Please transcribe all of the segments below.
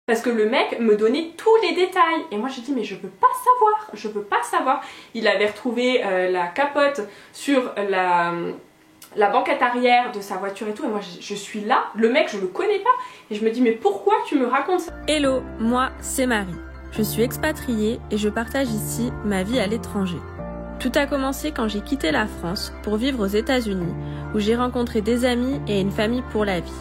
Parce que le mec me donnait tous les détails. Et moi j'ai dit mais je peux pas savoir, je peux pas savoir. Il avait retrouvé la capote sur la banquette arrière de sa voiture et tout. Et moi je suis là, le mec je le connais pas. Et je me dis mais pourquoi tu me racontes ça? Hello, moi c'est Marie. Je suis expatriée et je partage ici ma vie à l'étranger. Tout a commencé quand j'ai quitté la France pour vivre aux États-Unis, où j'ai rencontré des amis et une famille pour la vie.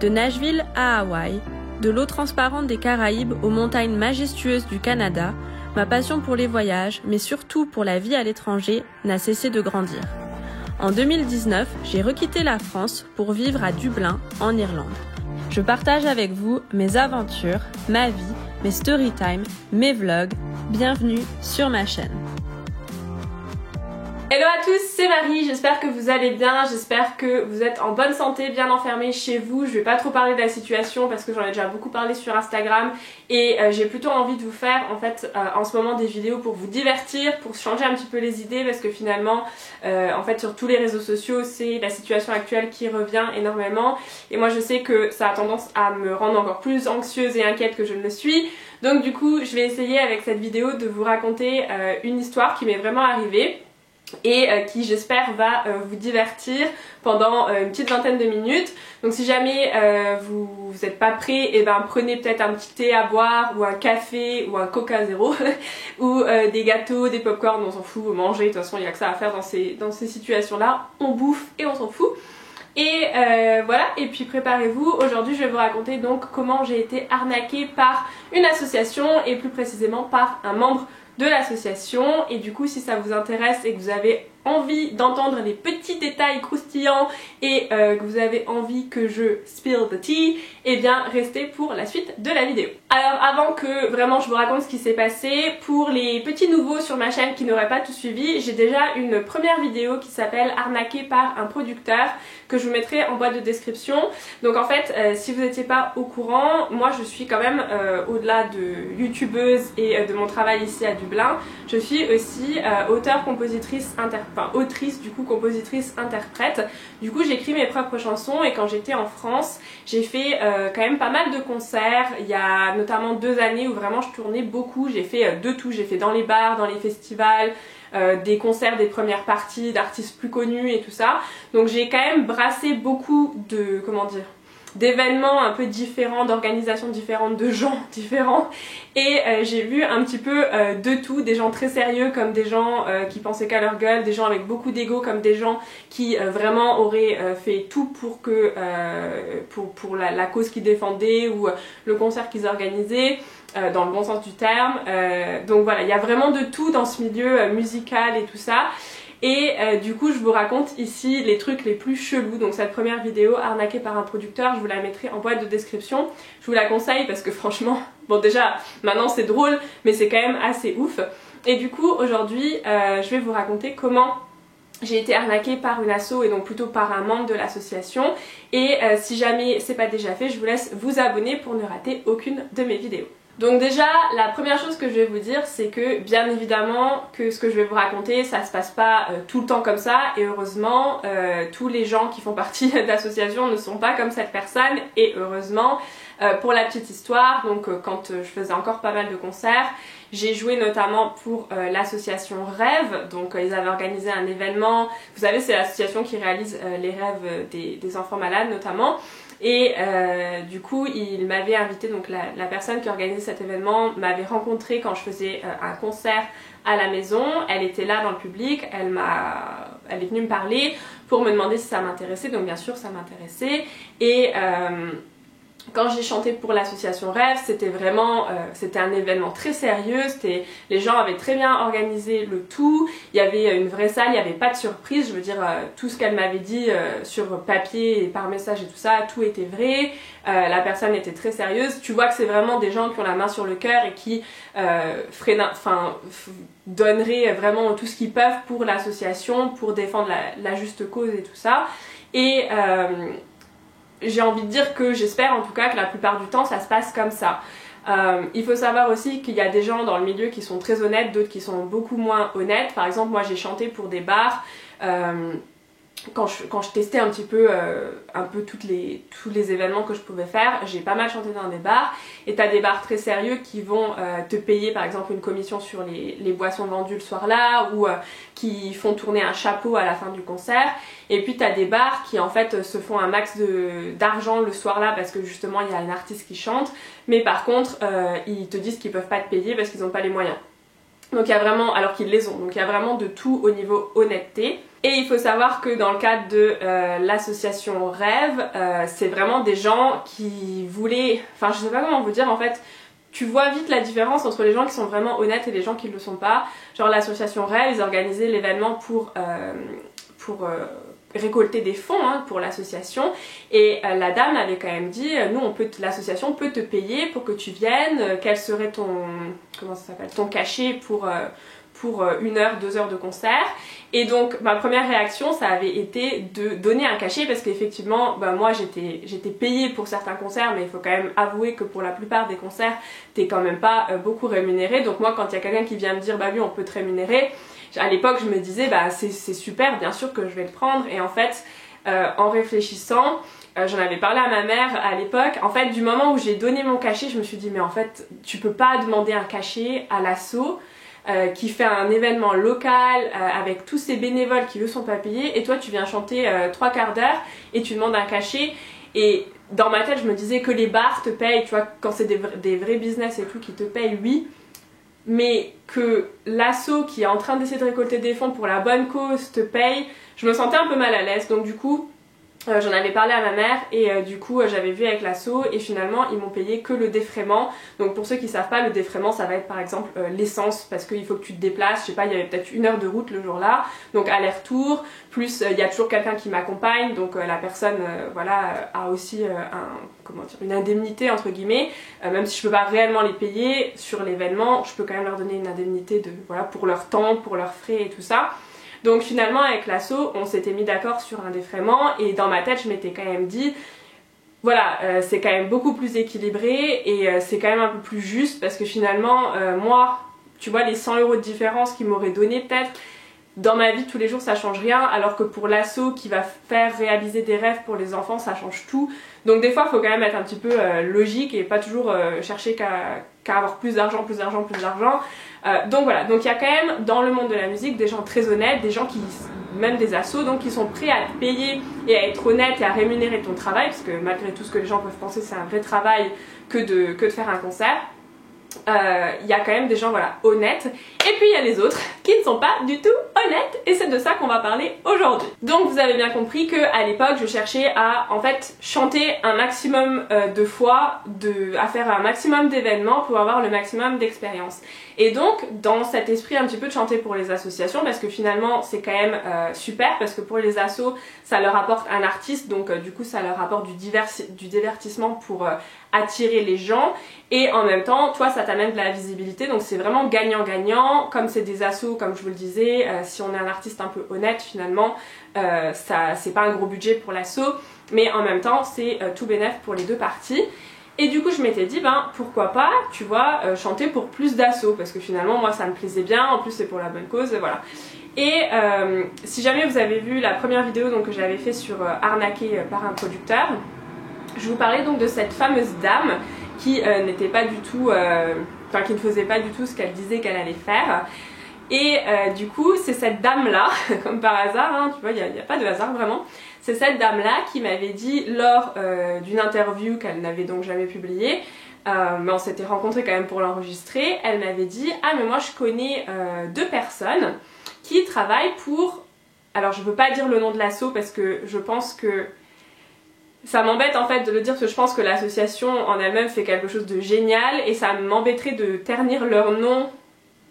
De Nashville à Hawaï, de l'eau transparente des Caraïbes aux montagnes majestueuses du Canada, ma passion pour les voyages, mais surtout pour la vie à l'étranger, n'a cessé de grandir. En 2019, j'ai requitté la France pour vivre à Dublin, en Irlande. Je partage avec vous mes aventures, ma vie, mes storytime, mes vlogs. Bienvenue sur ma chaîne. Hello à tous, c'est Marie, j'espère que vous allez bien, j'espère que vous êtes en bonne santé, bien enfermés chez vous. Je vais pas trop parler de la situation parce que j'en ai déjà beaucoup parlé sur Instagram et j'ai plutôt envie de vous faire en fait en ce moment des vidéos pour vous divertir, pour changer un petit peu les idées parce que finalement en fait sur tous les réseaux sociaux c'est la situation actuelle qui revient énormément et moi je sais que ça a tendance à me rendre encore plus anxieuse et inquiète que je ne le suis. Donc du coup je vais essayer avec cette vidéo de vous raconter une histoire qui m'est vraiment arrivée et qui j'espère va vous divertir pendant une petite vingtaine de minutes. Donc si jamais vous n'êtes pas prêt, et ben prenez peut-être un petit thé à boire ou un café ou un coca zéro ou des gâteaux, des popcorn, on s'en fout, manger, de toute façon il n'y a que ça à faire dans ces situations là, on bouffe et on s'en fout. Et voilà, et puis préparez-vous, aujourd'hui je vais vous raconter donc comment j'ai été arnaquée par une association et plus précisément par un membre de l'association. Et du coup si ça vous intéresse et que vous avez envie d'entendre les petits détails croustillants et que vous avez envie que je spill the tea, et bien restez pour la suite de la vidéo. Alors avant que vraiment je vous raconte ce qui s'est passé, pour les petits nouveaux sur ma chaîne qui n'auraient pas tout suivi, j'ai déjà une première vidéo qui s'appelle Arnaquée par un producteur que je vous mettrai en boîte de description. Donc en fait si vous n'étiez pas au courant, moi je suis quand même au-delà de youtubeuse et de mon travail ici à Dublin, je suis aussi auteure-compositrice autrice du coup, compositrice, interprète. Du coup j'écris mes propres chansons et quand j'étais en France j'ai fait quand même pas mal de concerts. Il y a notamment 2 années où vraiment je tournais beaucoup, j'ai fait de tout, j'ai fait dans les bars, dans les festivals, des concerts, des premières parties d'artistes plus connus et tout ça. Donc j'ai quand même brassé beaucoup de, comment dire, d'événements un peu différents, d'organisations différentes, de gens différents et j'ai vu un petit peu de tout, des gens très sérieux comme des gens qui pensaient qu'à leur gueule, des gens avec beaucoup d'ego comme des gens qui vraiment auraient fait tout pour que pour la cause qu'ils défendaient ou le concert qu'ils organisaient. Dans le bon sens du terme, donc voilà, il y a vraiment de tout dans ce milieu musical et tout ça. Et du coup je vous raconte ici les trucs les plus chelous. Donc cette première vidéo arnaquée par un producteur, je vous la mettrai en boîte de description. Je vous la conseille parce que franchement, bon déjà maintenant c'est drôle mais c'est quand même assez ouf. Et du coup aujourd'hui je vais vous raconter comment j'ai été arnaquée par une asso et donc plutôt par un membre de l'association. Et si jamais c'est pas déjà fait, je vous laisse vous abonner pour ne rater aucune de mes vidéos. Donc déjà, la première chose que je vais vous dire, c'est que bien évidemment que ce que je vais vous raconter, ça se passe pas tout le temps comme ça, et heureusement, tous les gens qui font partie d'associations ne sont pas comme cette personne, et heureusement, pour la petite histoire, donc quand je faisais encore pas mal de concerts, j'ai joué notamment pour l'association Rêve, donc ils avaient organisé un événement, vous savez c'est l'association qui réalise les rêves des enfants malades notamment. Et du coup il m'avait invité, donc la personne qui organisait cet événement m'avait rencontré quand je faisais un concert à la maison. Elle était là dans le public, elle est venue me parler pour me demander si ça m'intéressait, donc bien sûr ça m'intéressait. Et quand j'ai chanté pour l'association Rêve, c'était vraiment c'était un événement très sérieux, les gens avaient très bien organisé le tout, il y avait une vraie salle, il n'y avait pas de surprise, je veux dire tout ce qu'elle m'avait dit sur papier et par message et tout ça, tout était vrai, la personne était très sérieuse, tu vois que c'est vraiment des gens qui ont la main sur le cœur et qui donneraient vraiment tout ce qu'ils peuvent pour l'association, pour défendre la juste cause et tout ça. Et j'ai envie de dire que j'espère en tout cas que la plupart du temps ça se passe comme ça. Il faut savoir aussi qu'il y a des gens dans le milieu qui sont très honnêtes, d'autres qui sont beaucoup moins honnêtes. Par exemple moi j'ai chanté pour des bars quand je testais un peu tous les événements que je pouvais faire, j'ai pas mal chanté dans des bars. Et t'as des bars très sérieux qui vont te payer par exemple une commission sur les boissons vendues le soir-là, ou qui font tourner un chapeau à la fin du concert. Et puis t'as des bars qui en fait se font un max d'argent le soir-là parce que justement il y a un artiste qui chante, mais par contre ils te disent qu'ils peuvent pas te payer parce qu'ils n'ont pas les moyens. Donc il y a vraiment, alors qu'ils les ont, donc il y a vraiment de tout au niveau honnêteté. Et il faut savoir que dans le cadre de l'association Rêve, c'est vraiment des gens qui voulaient, enfin je sais pas comment vous dire en fait, tu vois vite la différence entre les gens qui sont vraiment honnêtes et les gens qui ne le sont pas. Genre l'association Rêve, ils organisaient l'événement pour récolter des fonds pour l'association, et la dame avait quand même dit nous l'association peut te payer pour que tu viennes, quel serait ton cachet pour 1 heure, 2 heures de concert. Et donc ma première réaction ça avait été de donner un cachet, parce qu'effectivement moi j'étais payée pour certains concerts, mais il faut quand même avouer que pour la plupart des concerts t'es quand même pas beaucoup rémunéré. Donc moi quand il y a quelqu'un qui vient me dire bah oui on peut te rémunérer, à l'époque je me disais bah c'est super, bien sûr que je vais le prendre. Et en fait en réfléchissant, j'en avais parlé à ma mère à l'époque, en fait du moment où j'ai donné mon cachet je me suis dit mais en fait tu peux pas demander un cachet à l'asso qui fait un événement local avec tous ces bénévoles qui eux sont pas payés, et toi tu viens chanter 3/4 d'heure et tu demandes un cachet. Et dans ma tête je me disais que les bars te payent, tu vois, quand c'est des vrais business et tout qui te payent, oui, mais que l'asso qui est en train d'essayer de récolter des fonds pour la bonne cause te paye, je me sentais un peu mal à l'aise. Donc du coup j'en avais parlé à ma mère, et du coup j'avais vu avec l'asso, et finalement ils m'ont payé que le défraiement. Donc pour ceux qui savent pas, le défraiement ça va être par exemple l'essence, parce qu'il faut que tu te déplaces, je sais pas, il y avait peut-être 1 heure de route le jour là, donc aller-retour, plus il y a toujours quelqu'un qui m'accompagne, donc la personne voilà a aussi une indemnité entre guillemets, même si je peux pas réellement les payer sur l'événement, je peux quand même leur donner une indemnité pour leur temps, pour leurs frais et tout ça. Donc finalement avec l'asso on s'était mis d'accord sur un défraiement, et dans ma tête je m'étais quand même dit voilà c'est quand même beaucoup plus équilibré, et c'est quand même un peu plus juste, parce que finalement moi tu vois les 100 € de différence qu'ils m'auraient donné peut-être, dans ma vie de tous les jours ça change rien, alors que pour l'asso qui va faire réaliser des rêves pour les enfants ça change tout. Donc des fois il faut quand même être un petit peu logique et pas toujours chercher qu'à avoir plus d'argent. Donc voilà, donc il y a quand même dans le monde de la musique des gens très honnêtes, des gens qui, même des assos, donc qui sont prêts à te payer et à être honnêtes et à rémunérer ton travail, parce que malgré tout ce que les gens peuvent penser c'est un vrai travail que de faire un concert. Il y a quand même des gens voilà honnêtes, et puis il y a les autres qui ne sont pas du tout honnêtes, et c'est de ça qu'on va parler aujourd'hui. Donc vous avez bien compris que à l'époque je cherchais à en fait chanter un maximum de fois, à faire un maximum d'événements pour avoir le maximum d'expérience. Et donc dans cet esprit un petit peu de chanter pour les associations, parce que finalement c'est quand même super, parce que pour les assos ça leur apporte un artiste, donc du coup ça leur apporte du divertissement pour attirer les gens, et en même temps toi ça t'amène de la visibilité, donc c'est vraiment gagnant-gagnant. Comme c'est des assos, comme je vous le disais, si on est un artiste un peu honnête finalement c'est pas un gros budget pour l'asso, mais en même temps c'est tout bénef pour les deux parties. Et du coup je m'étais dit pourquoi pas, tu vois, chanter pour plus d'assos, parce que finalement moi ça me plaisait bien, en plus c'est pour la bonne cause, voilà. Et si jamais vous avez vu la première vidéo donc, que j'avais fait sur arnaquer par un producteur, je vous parlais donc de cette fameuse dame qui n'était pas du tout, qui ne faisait pas du tout ce qu'elle disait qu'elle allait faire. Et du coup c'est cette dame là, comme par hasard, tu vois, il n'y a pas de hasard vraiment, c'est cette dame là qui m'avait dit lors d'une interview qu'elle n'avait donc jamais publiée, mais on s'était rencontrés quand même pour l'enregistrer, elle m'avait dit ah mais moi je connais 2 personnes qui travaillent pour, alors je veux pas dire le nom de l'asso parce que je pense que ça m'embête en fait de le dire, parce que je pense que l'association en elle-même fait quelque chose de génial, et ça m'embêterait de ternir leur nom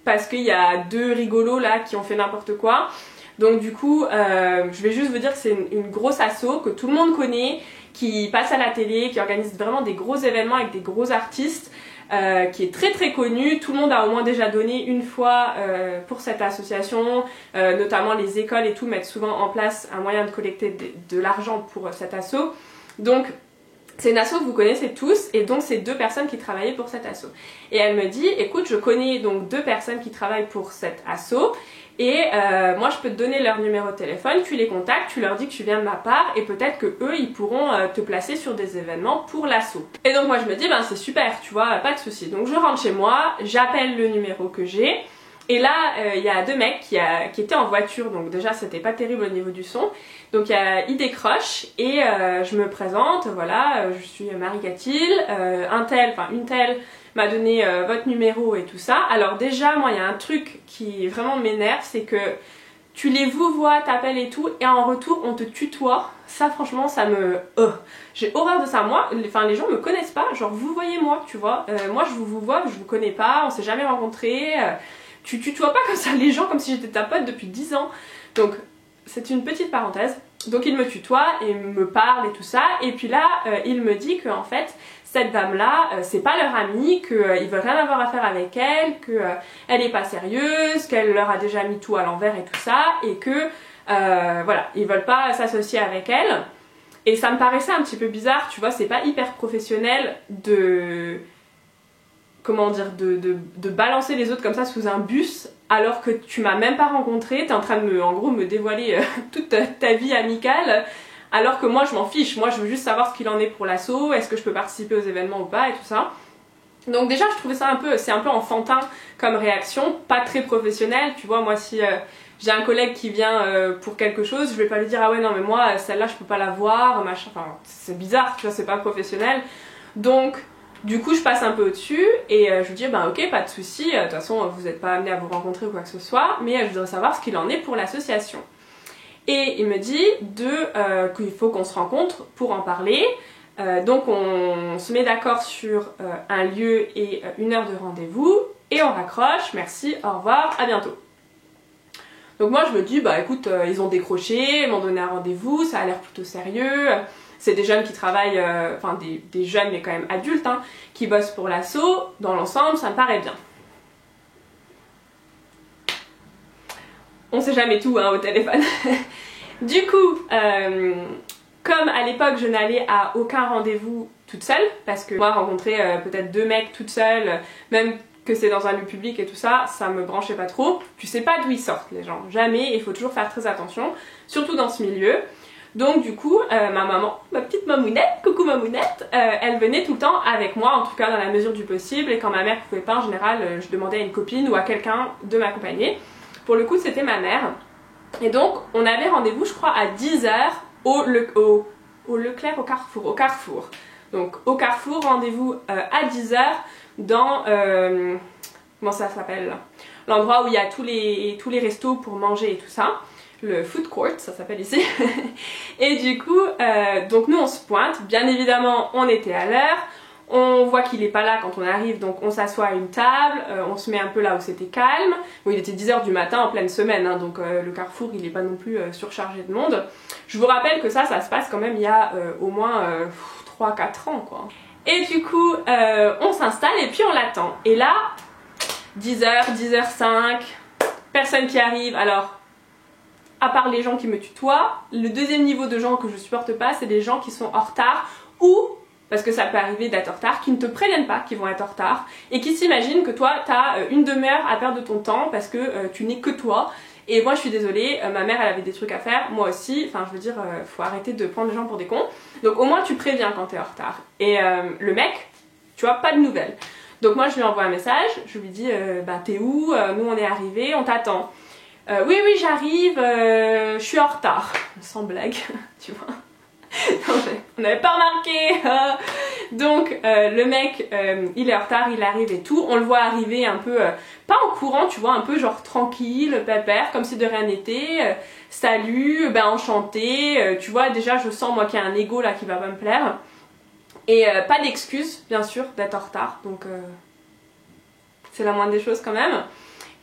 parce qu'il y a 2 rigolos là qui ont fait n'importe quoi. Donc du coup je vais juste vous dire que c'est une grosse asso que tout le monde connaît, qui passe à la télé, qui organise vraiment des gros événements avec des gros artistes, qui est très très connue. Tout le monde a au moins déjà donné une fois pour cette association, notamment les écoles et tout mettent souvent en place un moyen de collecter de l'argent pour cette asso. Donc c'est une asso que vous connaissez tous, et donc c'est 2 personnes qui travaillaient pour cette asso. Et elle me dit écoute je connais donc 2 personnes qui travaillent pour cette asso, et moi je peux te donner leur numéro de téléphone, tu les contactes, tu leur dis que tu viens de ma part et peut-être que eux ils pourront te placer sur des événements pour l'asso. Et donc moi je me dis ben c'est super, tu vois, pas de souci. Donc je rentre chez moi, j'appelle le numéro que j'ai. Et là, il y a deux mecs qui étaient en voiture, donc déjà c'était pas terrible au niveau du son. Donc ils décrochent et je me présente, voilà, je suis Marie-Cathil, une telle m'a donné votre numéro et tout ça. Alors déjà, moi il y a un truc qui vraiment m'énerve, c'est que tu les vouvoies, t'appelles et tout, et en retour on te tutoie. Ça franchement ça me... j'ai horreur de ça. Moi, les gens me connaissent pas, genre vous voyez moi, tu vois. Moi je vous vois, je vous connais pas, on s'est jamais rencontrés. Tu tutoies pas comme ça les gens comme si j'étais ta pote depuis 10 ans. Donc c'est une petite parenthèse. Donc il me tutoie et me parle et tout ça. Et puis là il me dit que en fait cette dame là c'est pas leur amie, qu'ils veulent rien avoir à faire avec elle, qu'elle est pas sérieuse, qu'elle leur a déjà mis tout à l'envers et tout ça. Et que voilà, ils veulent pas s'associer avec elle. Et ça me paraissait un petit peu bizarre, tu vois, c'est pas hyper professionnel de... comment dire, de balancer les autres comme ça sous un bus alors que tu m'as même pas rencontré, t'es en train de en gros me dévoiler toute ta vie amicale alors que moi je m'en fiche, moi je veux juste savoir ce qu'il en est pour l'asso, est-ce que je peux participer aux événements ou pas et tout ça. Donc déjà je trouvais ça c'est un peu enfantin comme réaction, pas très professionnel, tu vois, moi si j'ai un collègue qui vient pour quelque chose, je vais pas lui dire ah ouais non mais moi celle-là je peux pas la voir, machin, enfin c'est bizarre, tu vois, c'est pas professionnel. Donc du coup je passe un peu au-dessus et je lui dis ben ok pas de souci, de toute façon vous n'êtes pas amené à vous rencontrer ou quoi que ce soit, mais je voudrais savoir ce qu'il en est pour l'association. Et il me dit qu'il faut qu'on se rencontre pour en parler. Donc on se met d'accord sur un lieu et une heure de rendez-vous et on raccroche, merci, au revoir, à bientôt. Donc moi je me dis bah écoute ils ont décroché, ils m'ont donné un rendez-vous, ça a l'air plutôt sérieux. C'est des jeunes qui travaillent, enfin des jeunes mais quand même adultes, hein, qui bossent pour l'asso. Dans l'ensemble, ça me paraît bien. On sait jamais tout hein, au téléphone. Du coup, comme à l'époque je n'allais à aucun rendez-vous toute seule, parce que moi rencontrer peut-être deux mecs toute seule, même que c'est dans un lieu public et tout ça, ça me branchait pas trop. Tu sais pas d'où ils sortent les gens, jamais, il faut toujours faire très attention, surtout dans ce milieu. Donc du coup, ma maman, ma petite mamounette, coucou mamounette, elle venait tout le temps avec moi, en tout cas dans la mesure du possible, et quand ma mère pouvait pas, en général, je demandais à une copine ou à quelqu'un de m'accompagner. Pour le coup, c'était ma mère. Et donc, on avait rendez-vous, je crois, à 10h au Leclerc, au Carrefour. Donc au Carrefour, rendez-vous à 10h dans, comment ça s'appelle, l'endroit où il y a tous les restos pour manger et tout ça. Le food court, ça s'appelle ici. Et du coup, donc nous on se pointe, bien évidemment on était à l'heure, on voit qu'il est pas là quand on arrive, donc on s'assoit à une table, on se met un peu là où c'était calme. Bon, il était 10h du matin en pleine semaine, hein, donc le Carrefour il est pas non plus surchargé de monde. Je vous rappelle que ça se passe quand même il y a au moins 3-4 ans quoi. Et du coup, on s'installe et puis on l'attend. Et là, 10h, 10h05, personne qui arrive, alors... à part les gens qui me tutoient, le deuxième niveau de gens que je supporte pas, c'est des gens qui sont en retard ou, parce que ça peut arriver d'être en retard, qui ne te préviennent pas qu'ils vont être en retard et qui s'imaginent que toi t'as une demi-heure à perdre de ton temps parce que tu n'es que toi. Et moi je suis désolée, ma mère elle avait des trucs à faire, moi aussi, enfin je veux dire, faut arrêter de prendre les gens pour des cons. Donc au moins tu préviens quand t'es en retard. Et le mec, tu vois, pas de nouvelles. Donc moi je lui envoie un message, je lui dis bah t'es où, nous on est arrivés, on t'attend. Oui j'arrive, je suis en retard. Sans blague, tu vois. On n'avait pas remarqué. Donc le mec il est en retard, il arrive et tout. On le voit arriver un peu, pas en courant tu vois, un peu genre tranquille, pépère, comme si de rien n'était. Salut, ben enchanté. Tu vois déjà je sens moi qu'il y a un ego là qui va pas me plaire. Et pas d'excuse bien sûr d'être en retard. Donc c'est la moindre des choses quand même.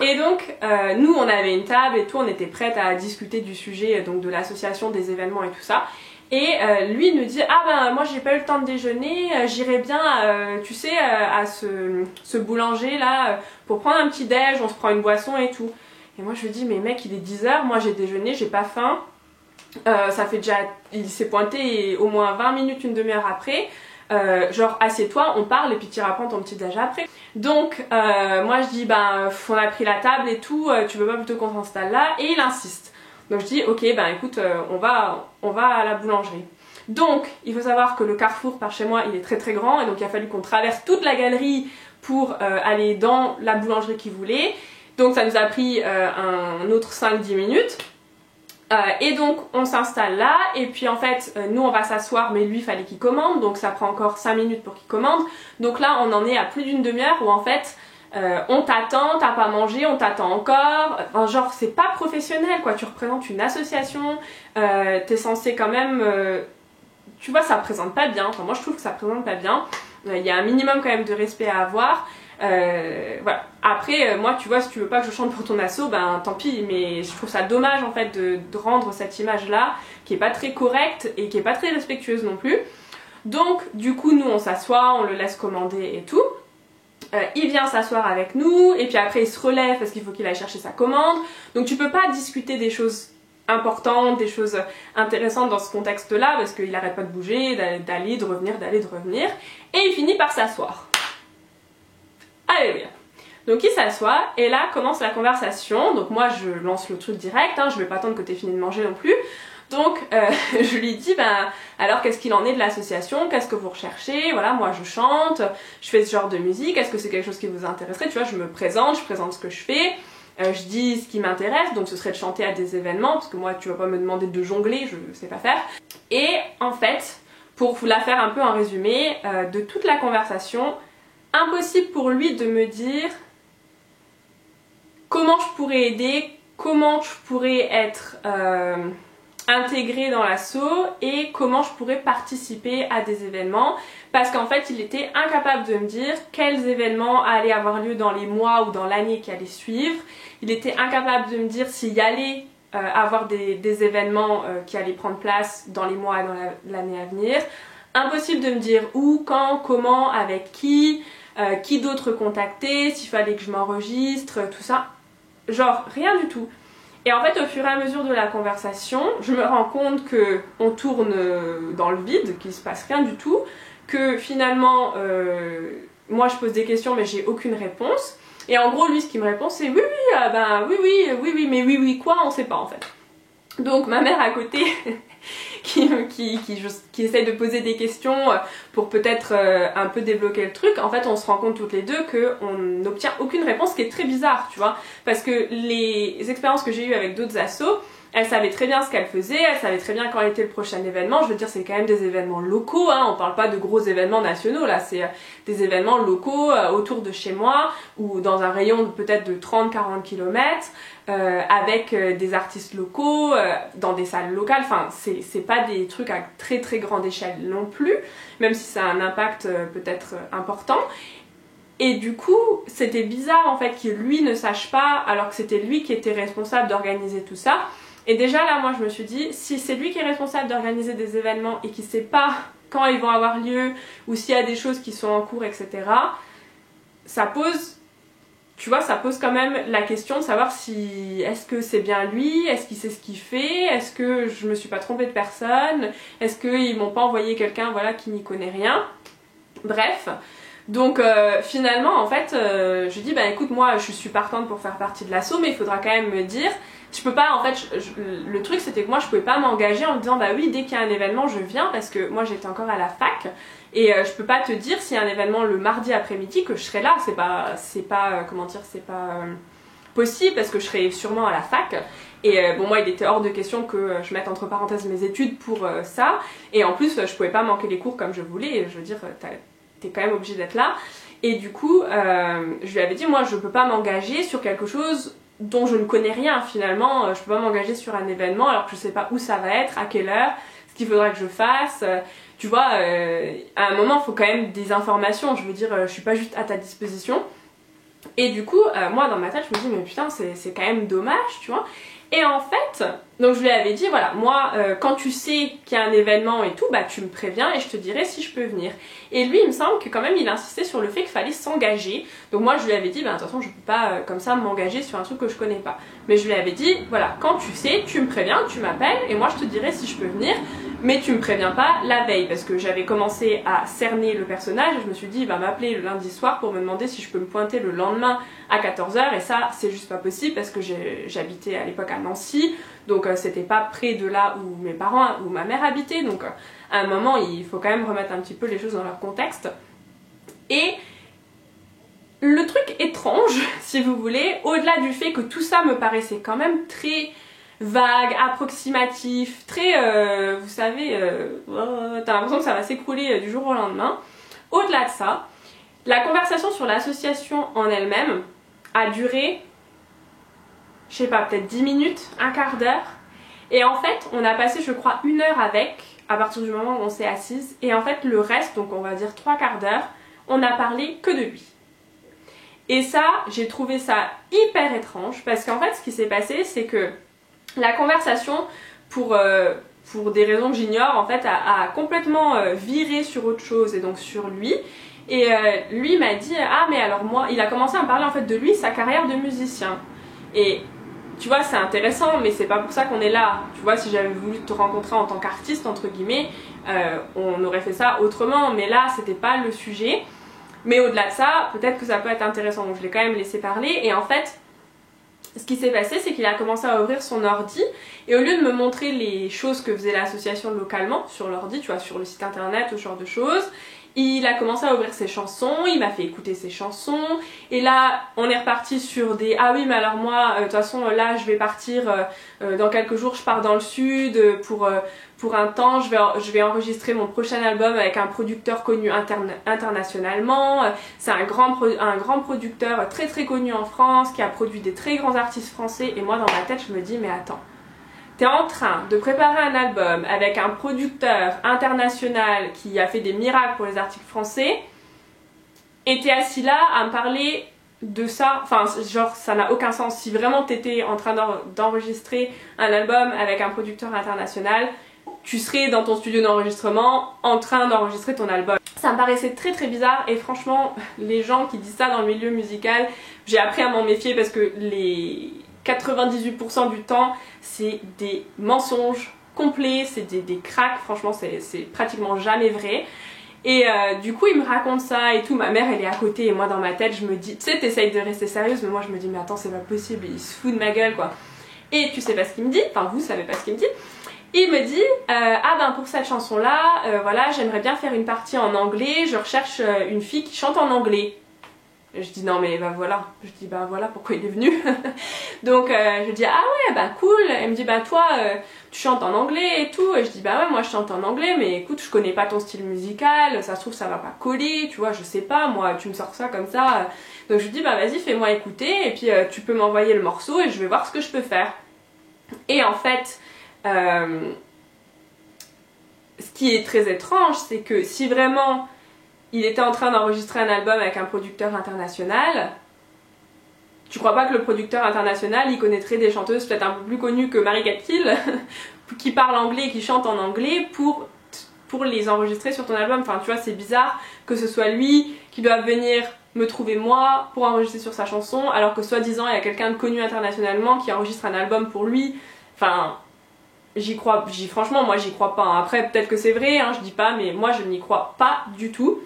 Et donc nous on avait une table et tout, on était prête à discuter du sujet donc de l'association, des événements et tout ça. Et lui nous dit ah ben moi j'ai pas eu le temps de déjeuner, j'irai bien tu sais à ce boulanger là pour prendre un petit déj, on se prend une boisson et tout. Et moi je lui dis mais mec il est 10h, moi j'ai déjeuné, j'ai pas faim. Ça fait déjà, il s'est pointé au moins 20 minutes, une demi-heure après. genre assieds-toi, on parle et puis tu iras prendre ton petit déj après. Donc moi je dis ben on a pris la table et tout, tu veux pas plutôt qu'on s'installe là? Et il insiste. Donc je dis ok ben écoute on va à la boulangerie. Donc il faut savoir que le carrefour par chez moi il est très très grand et donc il a fallu qu'on traverse toute la galerie pour aller dans la boulangerie qu'il voulait. Donc ça nous a pris un autre 5-10 minutes. Et donc on s'installe là et puis en fait nous on va s'asseoir mais lui il fallait qu'il commande donc ça prend encore 5 minutes pour qu'il commande. Donc là on en est à plus d'une demi-heure où en fait on t'attend, t'as pas mangé, on t'attend encore. Enfin, genre c'est pas professionnel quoi, tu représentes une association, t'es censé quand même... tu vois ça présente pas bien, enfin moi je trouve que ça présente pas bien. Il y a un minimum quand même de respect à avoir. Voilà. Après moi tu vois si tu veux pas que je chante pour ton asso ben tant pis mais je trouve ça dommage en fait de rendre cette image là qui est pas très correcte et qui est pas très respectueuse non plus. Donc du coup nous on s'assoit, on le laisse commander et tout. Il vient s'asseoir avec nous et puis après il se relève parce qu'il faut qu'il aille chercher sa commande. Donc tu peux pas discuter des choses importantes, des choses intéressantes dans ce contexte là parce qu'il arrête pas de bouger, d'aller, de revenir, et il finit par s'asseoir. Alléluia. Donc il s'assoit et là commence la conversation. Donc moi je lance le truc direct, hein, je vais pas attendre que tu aies fini de manger non plus. Donc je lui dis ben alors qu'est-ce qu'il en est de l'association, qu'est-ce que vous recherchez, voilà moi je chante, je fais ce genre de musique, est-ce que c'est quelque chose qui vous intéresserait, tu vois je me présente, je présente ce que je fais, je dis ce qui m'intéresse, donc ce serait de chanter à des événements parce que moi tu vas pas me demander de jongler, je sais pas faire. Et en fait pour vous la faire un peu en résumé de toute la conversation, impossible pour lui de me dire comment je pourrais aider, comment je pourrais être intégrée dans l'asso et comment je pourrais participer à des événements parce qu'en fait il était incapable de me dire quels événements allaient avoir lieu dans les mois ou dans l'année qui allait suivre. Il était incapable de me dire s'il y allait avoir des événements qui allaient prendre place dans les mois et dans l'année à venir. Impossible de me dire où, quand, comment, avec qui d'autre contacter, s'il fallait que je m'enregistre, tout ça. Genre rien du tout. Et en fait au fur et à mesure de la conversation, je me rends compte que on tourne dans le vide, qu'il se passe rien du tout, que finalement moi je pose des questions mais j'ai aucune réponse. Et en gros lui ce qu'il me répond c'est oui mais oui quoi on sait pas en fait. Donc ma mère à côté qui essaye de poser des questions pour peut-être un peu débloquer le truc, en fait on se rend compte toutes les deux qu'on n'obtient aucune réponse, ce qui est très bizarre tu vois, parce que les expériences que j'ai eues avec d'autres assos, elles savaient très bien ce qu'elles faisaient, elles savaient très bien quand était le prochain événement. Je veux dire c'est quand même des événements locaux, hein, on parle pas de gros événements nationaux là, c'est des événements locaux autour de chez moi ou dans un rayon peut-être de 30-40 km avec des artistes locaux, dans des salles locales, enfin c'est pas des trucs à très très grande échelle non plus, même si ça a un impact peut-être important. Et du coup, c'était bizarre en fait qu'il lui ne sache pas alors que c'était lui qui était responsable d'organiser tout ça. Et déjà là moi je me suis dit, si c'est lui qui est responsable d'organiser des événements et qui sait pas quand ils vont avoir lieu ou s'il y a des choses qui sont en cours etc, ça pose, tu vois, ça pose quand même la question de savoir si est-ce que c'est bien lui, est-ce qu'il sait ce qu'il fait, est-ce que je me suis pas trompée de personne, est-ce qu'ils m'ont pas envoyé quelqu'un voilà qui n'y connaît rien. Bref. Donc finalement en fait je dis bah écoute moi je suis partante pour faire partie de l'asso mais il faudra quand même me dire, je peux pas en fait, le truc c'était que moi je pouvais pas m'engager en me disant bah oui dès qu'il y a un événement je viens parce que moi j'étais encore à la fac et je peux pas te dire s'il y a un événement le mardi après-midi que je serai là, c'est pas comment dire, c'est pas possible parce que je serai sûrement à la fac. Et bon moi il était hors de question que je mette entre parenthèses mes études pour ça et en plus je pouvais pas manquer les cours comme je voulais et je veux dire t'es quand même obligé d'être là. Et du coup je lui avais dit moi je peux pas m'engager sur quelque chose dont je ne connais rien finalement, je peux pas m'engager sur un événement alors que je sais pas où ça va être, à quelle heure, ce qu'il faudra que je fasse, tu vois, à un moment il faut quand même des informations, je veux dire je suis pas juste à ta disposition. Et du coup moi dans ma tête je me dis mais putain c'est quand même dommage tu vois. Et en fait, donc je lui avais dit voilà, moi quand tu sais qu'il y a un événement et tout, bah tu me préviens et je te dirai si je peux venir. Et lui il me semble que quand même il insistait sur le fait qu'il fallait s'engager. Donc moi je lui avais dit bah de toute façon je peux pas comme ça m'engager sur un truc que je connais pas. Mais je lui avais dit voilà, quand tu sais, tu me préviens, tu m'appelles et moi je te dirai si je peux venir. mais tu me préviens pas la veille, parce que j'avais commencé à cerner le personnage, et je me suis dit il va m'appeler le lundi soir pour me demander si je peux me pointer le lendemain à 14 h, et ça c'est juste pas possible parce que j'habitais à l'époque à Nancy, donc c'était pas près de là où mes parents ou ma mère habitaient, donc à un moment il faut quand même remettre un petit peu les choses dans leur contexte. Et le truc étrange, si vous voulez, au-delà du fait que tout ça me paraissait quand même très vague, approximatif, très, vous savez, t'as l'impression que ça va s'écrouler du jour au lendemain. Au-delà de ça, la conversation sur l'association en elle-même a duré, je sais pas, peut-être 10 minutes, un quart d'heure. Et en fait, on a passé, je crois, 1 heure avec, à partir du moment où on s'est assise. Et en fait, le reste, donc on va dire 3/4 d'heure, on a parlé que de lui. Et ça, j'ai trouvé ça hyper étrange, parce qu'en fait, ce qui s'est passé, c'est que la conversation, pour des raisons que j'ignore, en fait, a complètement viré sur autre chose, et donc sur lui. Et lui m'a dit, ah mais alors moi, il a commencé à me parler en fait de lui, sa carrière de musicien. Et tu vois, c'est intéressant, mais c'est pas pour ça qu'on est là. Tu vois, si j'avais voulu te rencontrer en tant qu'artiste, entre guillemets, on aurait fait ça autrement, mais là, c'était pas le sujet. Mais au-delà de ça, peut-être que ça peut être intéressant, donc je l'ai quand même laissé parler. Et en fait, ce qui s'est passé, c'est qu'il a commencé à ouvrir son ordi, et au lieu de me montrer les choses que faisait l'association localement sur l'ordi, tu vois, sur le site internet ou ce genre de choses, il a commencé à ouvrir ses chansons, il m'a fait écouter ses chansons, et là on est reparti sur des ah oui mais alors moi de toute façon là je vais partir dans quelques jours, je pars dans le sud pour un temps, je vais enregistrer mon prochain album avec un producteur connu internationalement, c'est un grand producteur très très connu en France qui a produit des très grands artistes français, et moi dans ma tête je me dis mais attends, t'es en train de préparer un album avec un producteur international qui a fait des miracles pour les artistes français, et t'es assis là à me parler de ça, enfin genre ça n'a aucun sens. Si vraiment t'étais en train d'enregistrer un album avec un producteur international, tu serais dans ton studio d'enregistrement en train d'enregistrer ton album. Ça me paraissait très très bizarre, et franchement les gens qui disent ça dans le milieu musical, j'ai appris à m'en méfier parce que les 98% du temps c'est des mensonges complets, c'est des cracks, franchement c'est pratiquement jamais vrai. Et du coup il me raconte ça et tout, ma mère elle est à côté, et moi dans ma tête je me dis, tu sais t'essayes de rester sérieuse, mais moi je me dis mais attends c'est pas possible, il se fout de ma gueule quoi. Et tu sais pas ce qu'il me dit, enfin vous savez pas ce qu'il me dit. Il me dit ah ben pour cette chanson là, voilà j'aimerais bien faire une partie en anglais, je recherche une fille qui chante en anglais. Je dis non mais bah voilà, je dis bah voilà pourquoi il est venu. Donc je dis ah ouais bah cool, elle me dit bah toi tu chantes en anglais et tout, et je dis bah ouais moi je chante en anglais, mais écoute je connais pas ton style musical, ça se trouve ça va pas coller, tu vois je sais pas, moi tu me sors ça comme ça. Donc je lui dis bah vas-y fais-moi écouter, et puis tu peux m'envoyer le morceau et je vais voir ce que je peux faire. Et en fait ce qui est très étrange, c'est que si vraiment il était en train d'enregistrer un album avec un producteur international, tu crois pas que le producteur international il connaîtrait des chanteuses peut-être un peu plus connues que Marie Gatkill qui parlent anglais et qui chantent en anglais pour les enregistrer sur ton album. Enfin tu vois c'est bizarre que ce soit lui qui doive venir me trouver moi pour enregistrer sur sa chanson, alors que soi-disant il y a quelqu'un de connu internationalement qui enregistre un album pour lui. Enfin franchement moi j'y crois pas, hein. Après peut-être que c'est vrai, hein, je dis pas, mais moi je n'y crois pas du tout.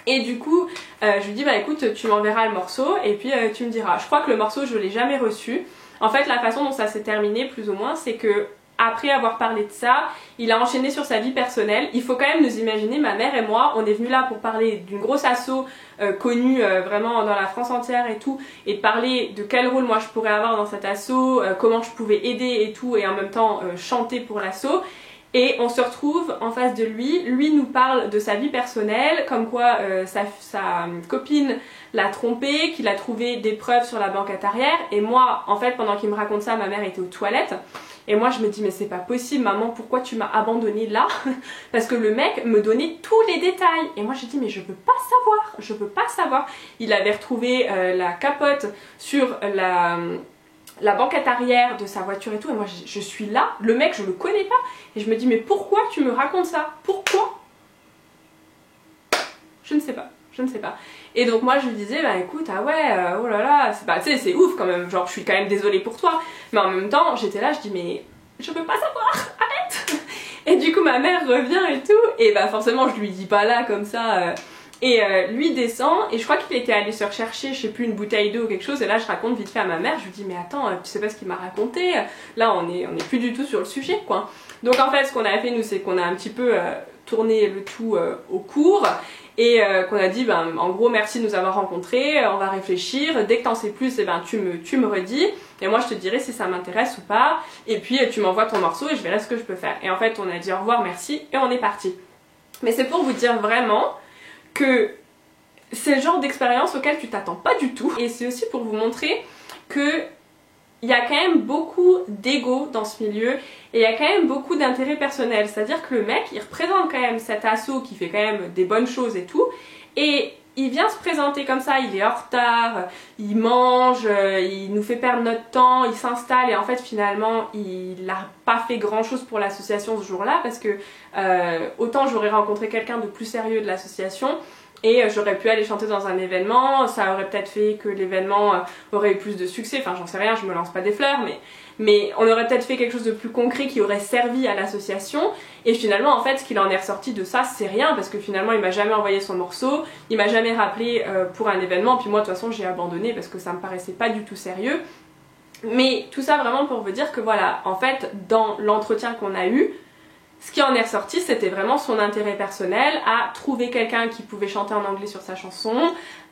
Et du coup je lui dis bah écoute tu m'enverras le morceau et puis tu me diras. Je crois que le morceau je l'ai jamais reçu. En fait la façon dont ça s'est terminé plus ou moins, c'est que après avoir parlé de ça, il a enchaîné sur sa vie personnelle. Il faut quand même nous imaginer, ma mère et moi, on est venus là pour parler d'une grosse asso connue vraiment dans la France entière et tout, et de parler de quel rôle moi je pourrais avoir dans cette asso, comment je pouvais aider et tout, et en même temps chanter pour l'asso. Et on se retrouve en face de lui nous parle de sa vie personnelle, comme quoi sa copine l'a trompé, qu'il a trouvé des preuves sur la banquette arrière, et moi en fait pendant qu'il me raconte ça, ma mère était aux toilettes. Et moi je me dis mais c'est pas possible maman, pourquoi tu m'as abandonnée là? Parce que le mec me donnait tous les détails. Et moi j'ai dit mais je peux pas savoir. Il avait retrouvé la capote sur la banquette arrière de sa voiture et tout, et moi je suis là, le mec je le connais pas, et je me dis mais pourquoi tu me racontes ça? Pourquoi? Je ne sais pas. Et donc moi je lui disais bah écoute ah ouais oh là là, c'est pas, tu sais c'est ouf quand même, genre je suis quand même désolée pour toi, mais en même temps j'étais là, je dis mais je peux pas savoir, arrête. Et du coup coup ma mère revient et tout, et bah forcément je lui dis pas là comme ça. Lui descend, et je crois qu'il était allé se rechercher, je sais plus, une bouteille d'eau ou quelque chose, et là je raconte vite fait à ma mère, je lui dis mais attends, tu sais pas ce qu'il m'a raconté, là on est plus du tout sur le sujet quoi. Donc en fait ce qu'on a fait nous c'est qu'on a un petit peu tourné le tout au cours, et qu'on a dit ben en gros merci de nous avoir rencontrés, on va réfléchir, dès que t'en sais plus et ben tu me redis, et moi je te dirai si ça m'intéresse ou pas, et puis tu m'envoies ton morceau et je verrai ce que je peux faire. Et en fait on a dit au revoir, merci, et on est parti. Mais c'est pour vous dire vraiment que c'est le genre d'expérience auquel tu t'attends pas du tout, et c'est aussi pour vous montrer que il y a quand même beaucoup d'ego dans ce milieu, et il y a quand même beaucoup d'intérêt personnel, c'est-à-dire que le mec il représente quand même cet asso qui fait quand même des bonnes choses et tout, et il vient se présenter comme ça, il est en retard, il mange, il nous fait perdre notre temps, il s'installe, et en fait finalement il n'a pas fait grand chose pour l'association ce jour-là, parce que autant j'aurais rencontré quelqu'un de plus sérieux de l'association, et j'aurais pu aller chanter dans un événement, ça aurait peut-être fait que l'événement aurait eu plus de succès, enfin j'en sais rien, je me lance pas des fleurs, mais on aurait peut-être fait quelque chose de plus concret qui aurait servi à l'association, et finalement en fait ce qu'il en est ressorti de ça c'est rien, parce que finalement il m'a jamais envoyé son morceau, il m'a jamais rappelé pour un événement, puis moi de toute façon j'ai abandonné parce que ça me paraissait pas du tout sérieux. Mais tout ça vraiment pour vous dire que voilà, en fait dans l'entretien qu'on a eu, ce qui en est ressorti, c'était vraiment son intérêt personnel à trouver quelqu'un qui pouvait chanter en anglais sur sa chanson,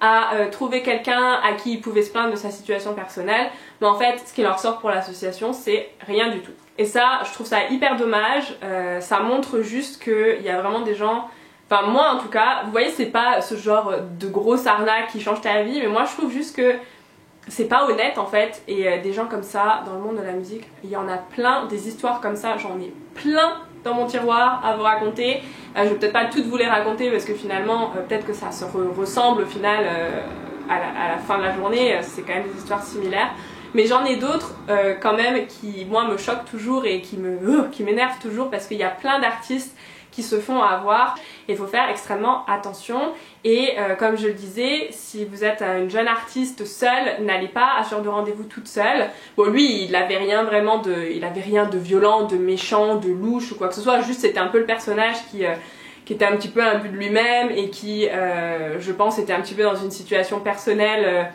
à trouver quelqu'un à qui il pouvait se plaindre de sa situation personnelle. Mais en fait, ce qui en ressort pour l'association, c'est rien du tout. Et ça, je trouve ça hyper dommage. Ça montre juste qu'il y a vraiment des gens... Enfin, moi en tout cas, vous voyez, c'est pas ce genre de grosse arnaque qui change ta vie, mais moi je trouve juste que c'est pas honnête en fait. Et des gens comme ça, dans le monde de la musique, il y en a plein, des histoires comme ça, j'en ai plein dans mon tiroir à vous raconter. Je vais peut-être pas toutes vous les raconter parce que finalement peut-être que ça se ressemble au final à la fin de la journée, c'est quand même des histoires similaires, mais j'en ai d'autres quand même qui moi me choquent toujours et qui m'énervent toujours, parce qu'il y a plein d'artistes qui se font avoir, et il faut faire extrêmement attention. Et comme je le disais, si vous êtes une jeune artiste seule, n'allez pas à ce genre de rendez-vous toute seule. Bon, lui il avait rien vraiment il avait rien de violent, de méchant, de louche ou quoi que ce soit, juste c'était un peu le personnage qui était un petit peu un but de lui-même, et qui je pense était un petit peu dans une situation personnelle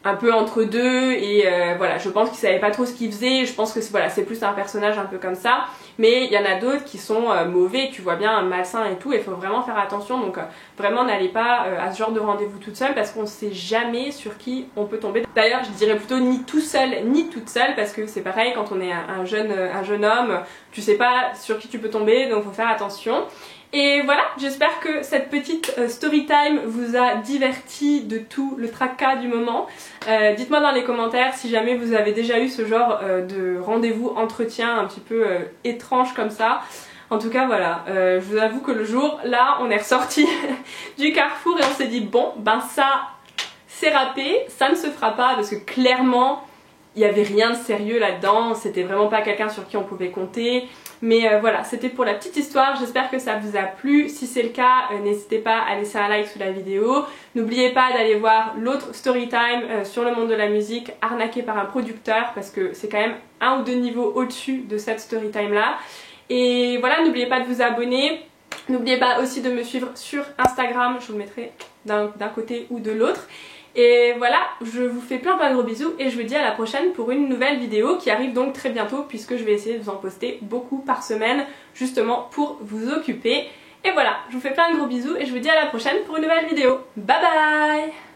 un peu entre deux, et voilà, je pense qu'il savait pas trop ce qu'il faisait. Je pense que voilà, c'est plus un personnage un peu comme ça, mais il y en a d'autres qui sont mauvais, tu vois bien, malsains et tout, et il faut vraiment faire attention. Donc vraiment n'allez pas à ce genre de rendez-vous toute seule, parce qu'on sait jamais sur qui on peut tomber. D'ailleurs je dirais plutôt ni tout seul ni toute seule, parce que c'est pareil quand on est un jeune homme, tu sais pas sur qui tu peux tomber, donc faut faire attention. Et voilà, j'espère que cette petite story time vous a diverti de tout le tracas du moment. Dites-moi dans les commentaires si jamais vous avez déjà eu ce genre de rendez-vous entretien un petit peu étrange comme ça. En tout cas voilà, je vous avoue que le jour là on est ressorti du carrefour et on s'est dit bon ben ça c'est râpé, ça ne se fera pas, parce que clairement il n'y avait rien de sérieux là-dedans, c'était vraiment pas quelqu'un sur qui on pouvait compter. Mais voilà, c'était pour la petite histoire, j'espère que ça vous a plu. Si c'est le cas, n'hésitez pas à laisser un like sous la vidéo. N'oubliez pas d'aller voir l'autre storytime sur le monde de la musique, arnaqué par un producteur, parce que c'est quand même un ou deux niveaux au-dessus de cette storytime là. Et voilà, n'oubliez pas de vous abonner. N'oubliez pas aussi de me suivre sur Instagram, je vous le mettrai d'un côté ou de l'autre. Et voilà, je vous fais plein de gros bisous, et je vous dis à la prochaine pour une nouvelle vidéo qui arrive donc très bientôt, puisque je vais essayer de vous en poster beaucoup par semaine, justement pour vous occuper. Et voilà, je vous fais plein de gros bisous et je vous dis à la prochaine pour une nouvelle vidéo. Bye bye!